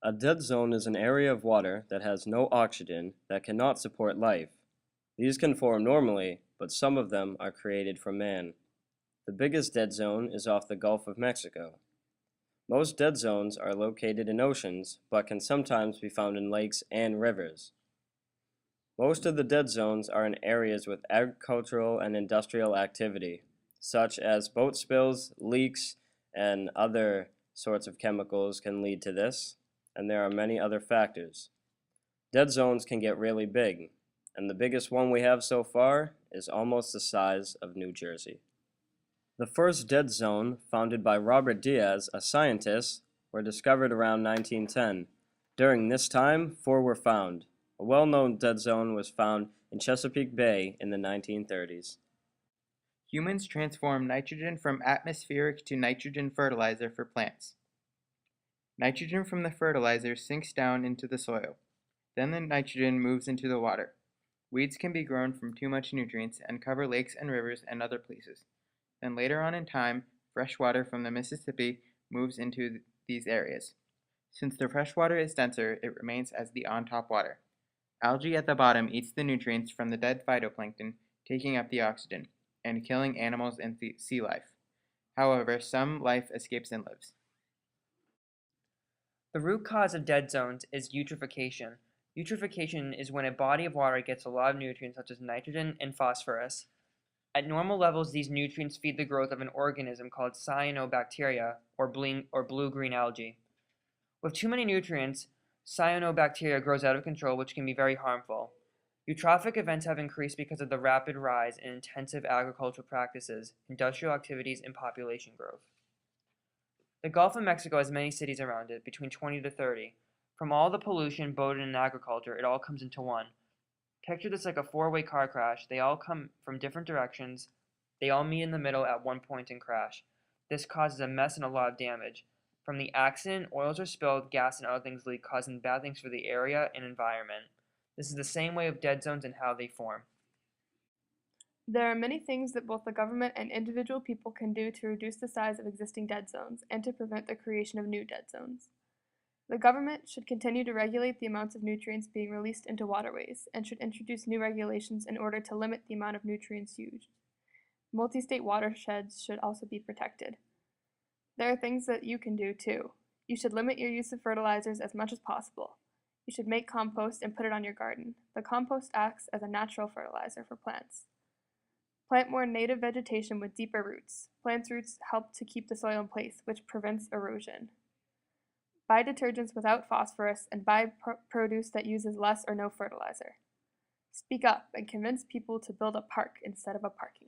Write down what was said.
A dead zone is an area of water that has no oxygen that cannot support life. These can form normally, but some of them are created from man. The biggest dead zone is off the Gulf of Mexico. Most dead zones are located in oceans, but can sometimes be found in lakes and rivers. Most of the dead zones are in areas with agricultural and industrial activity, such as boat spills, leaks, and other sorts of chemicals can lead to this, and there are many other factors. Dead zones can get really big, and the biggest one we have so far is almost the size of New Jersey. The first dead zone, founded by Robert Diaz, a scientist, were discovered around 1910. During this time, four were found. A well-known dead zone was found in Chesapeake Bay in the 1930s. Humans transform nitrogen from atmospheric to nitrogen fertilizer for plants. Nitrogen from the fertilizer sinks down into the soil. Then the nitrogen moves into the water. Weeds can be grown from too much nutrients and cover lakes and rivers and other places. Then later on in time, fresh water from the Mississippi moves into these areas. Since the fresh water is denser, it remains as the on-top water. Algae at the bottom eats the nutrients from the dead phytoplankton, taking up the oxygen, and killing animals and sea life. However, some life escapes and lives. The root cause of dead zones is eutrophication. Eutrophication is when a body of water gets a lot of nutrients such as nitrogen and phosphorus. At normal levels, these nutrients feed the growth of an organism called cyanobacteria or blue-green algae. With too many nutrients, cyanobacteria grows out of control, which can be very harmful. Eutrophic events have increased because of the rapid rise in intensive agricultural practices, industrial activities, and population growth. The Gulf of Mexico has many cities around it, between 20 to 30. From all the pollution, boating, and agriculture, it all comes into one. Picture this like a four-way car crash. They all come from different directions. They all meet in the middle at one point and crash. This causes a mess and a lot of damage. From the accident, oils are spilled, gas and other things leak, causing bad things for the area and environment. This is the same way of dead zones and how they form. There are many things that both the government and individual people can do to reduce the size of existing dead zones and to prevent the creation of new dead zones. The government should continue to regulate the amounts of nutrients being released into waterways and should introduce new regulations in order to limit the amount of nutrients used. Multi-state watersheds should also be protected. There are things that you can do too. You should limit your use of fertilizers as much as possible. You should make compost and put it on your garden. The compost acts as a natural fertilizer for plants. Plant more native vegetation with deeper roots. Plants' roots help to keep the soil in place, which prevents erosion. Buy detergents without phosphorus and buy produce that uses less or no fertilizer. Speak up and convince people to build a park instead of a parking lot.